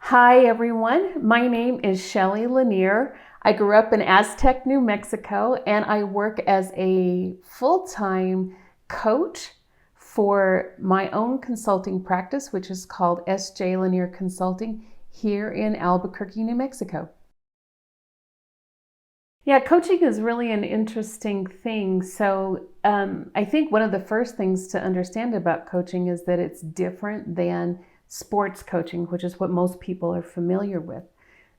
Hi everyone, my name is Shelly Lanier. I grew up in Aztec, New Mexico, and I work as a full-time coach for my own consulting practice, which is called S.J. Lanier Consulting here in Albuquerque, New Mexico. Yeah, coaching is really an interesting thing. I think one of the first things to understand about coaching is that it's different than sports coaching, which is what most people are familiar with.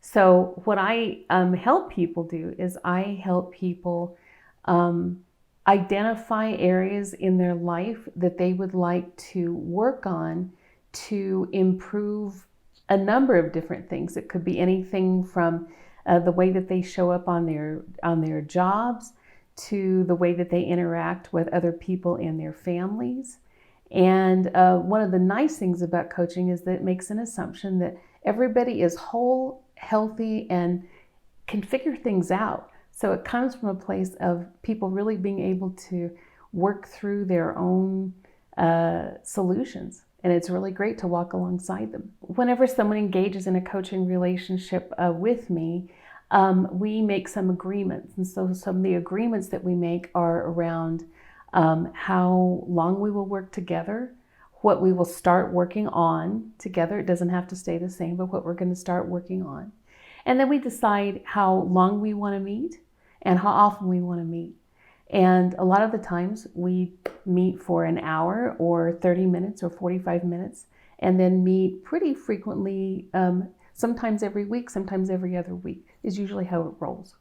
So, what I help people do is I help people um, identify areas in their life that they would like to work on to improve a number of different things. It could be anything from the way that they show up on their jobs, to the way that they interact with other people in their families. And one of the nice things about coaching is that it makes an assumption that everybody is whole, healthy, and can figure things out. So it comes from a place of people really being able to work through their own solutions. And it's really great to walk alongside them. Whenever someone engages in a coaching relationship with me, we make some agreements. And so some of the agreements that we make are around how long we will work together, what we will start working on together. It doesn't have to stay the same, but what we're going to start working on. And then we decide how long we want to meet and how often we want to meet. And a lot of the times we meet for an hour or 30 minutes or 45 minutes and then meet pretty frequently, sometimes every week, sometimes every other week is usually how it rolls.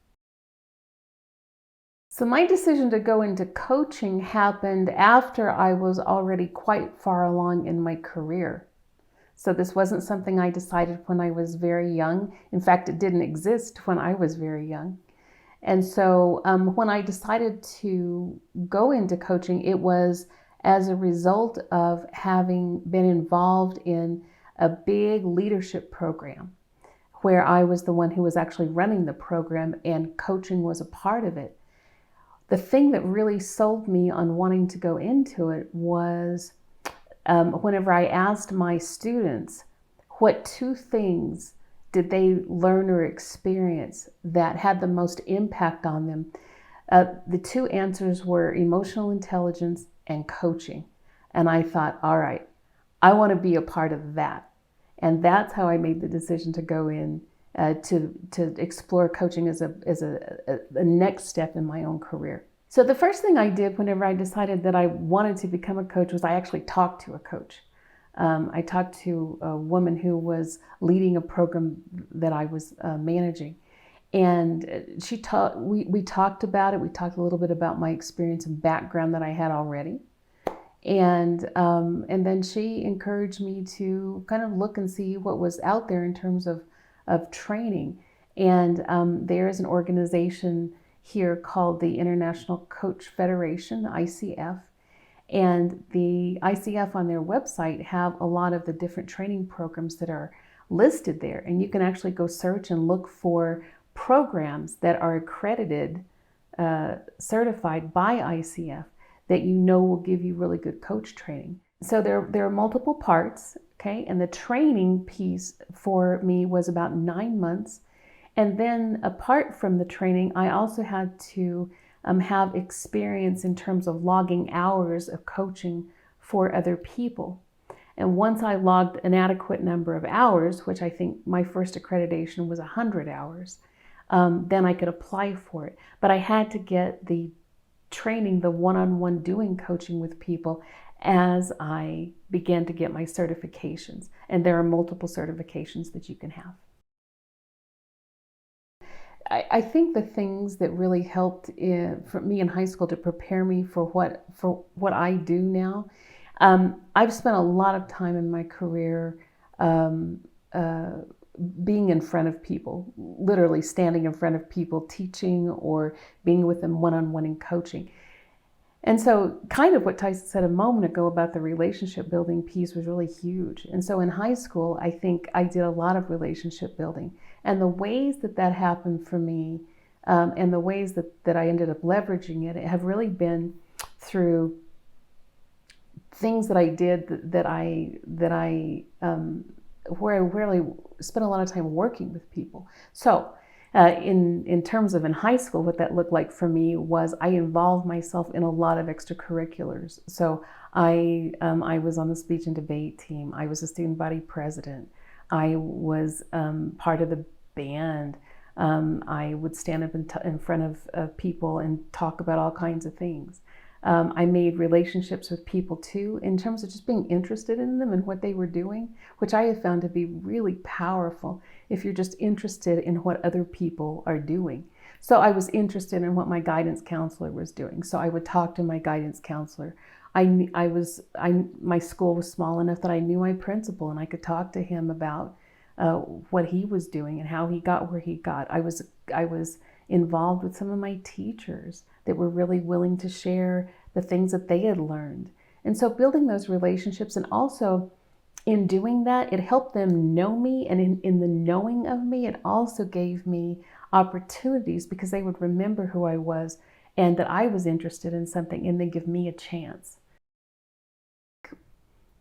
So my decision to go into coaching happened after I was already quite far along in my career. So this wasn't something I decided when I was very young. In fact, it didn't exist when I was very young. And so when I decided to go into coaching, it was as a result of having been involved in a big leadership program where I was the one who was actually running the program and coaching was a part of it. The thing that really sold me on wanting to go into it was whenever I asked my students what two things did they learn or experience that had the most impact on them, the two answers were emotional intelligence and coaching. And I thought, all right, I want to be a part of that. And that's how I made the decision to go in to explore coaching as a next step in my own career. So the first thing I did whenever I decided that I wanted to become a coach was I actually talked to a coach. I talked to a woman who was leading a program that I was managing. And we talked about it. We talked a little bit about my experience and background that I had already. And then she encouraged me to kind of look and see what was out there in terms of training. And there is an organization here called the International Coach Federation, the ICF. And the ICF on their website have a lot of the different training programs that are listed there. And you can actually go search and look for programs that are accredited, certified by ICF that you know will give you really good coach training. So there are multiple parts, okay? And the training piece for me was about 9 months. And then apart from the training, I also had to have experience in terms of logging hours of coaching for other people. And once I logged an adequate number of hours, which I think my first accreditation was 100 hours, then I could apply for it. But I had to get the training, the one-on-one doing coaching with people as I began to get my certifications. And there are multiple certifications that you can have. I think the things that really helped for me in high school to prepare me for what I do now, I've spent a lot of time in my career being in front of people, literally standing in front of people, teaching or being with them one-on-one in coaching. And so kind of what Tyson said a moment ago about the relationship building piece was really huge. And so in high school, I think I did a lot of relationship building. And the ways that that happened for me and the ways that I ended up leveraging it have really been through things that I did that I where I really spent a lot of time working with people. So in terms of in high school, what that looked like for me was I involved myself in a lot of extracurriculars. So I was on the speech and debate team. I was a student body president. I was part of the band. I would stand up in front of people and talk about all kinds of things. I made relationships with people too, in terms of just being interested in them and what they were doing, which I have found to be really powerful if you're just interested in what other people are doing. So I was interested in what my guidance counselor was doing. So I would talk to my guidance counselor. My school was small enough that I knew my principal and I could talk to him about what he was doing and how he got where he got. I was involved with some of my teachers that were really willing to share the things that they had learned. And so building those relationships, and also in doing that, it helped them know me. And in the knowing of me, it also gave me opportunities because they would remember who I was and that I was interested in something and they give me a chance.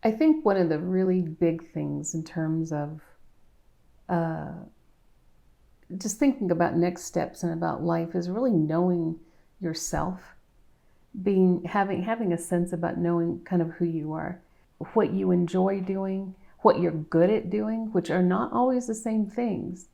I think one of the really big things in terms of uh, just thinking about next steps and about life is really knowing yourself, having a sense about knowing kind of who you are, what you enjoy doing, what you're good at doing, which are not always the same things,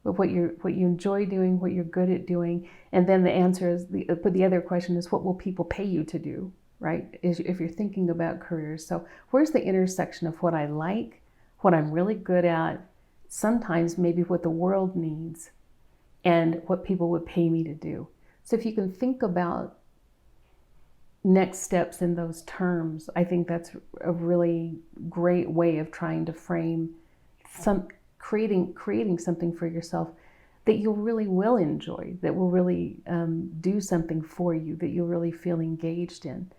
but what you enjoy doing, what you're good at doing, and then the answer is the other question is what will people pay you to do, right? If you're thinking about careers, so where's the intersection of what I like, what I'm really good at, sometimes maybe what the world needs, and what people would pay me to do. So if you can think about next steps in those terms, I think that's a really great way of trying to frame creating something for yourself that you really will enjoy, that will really do something for you, that you'll really feel engaged in.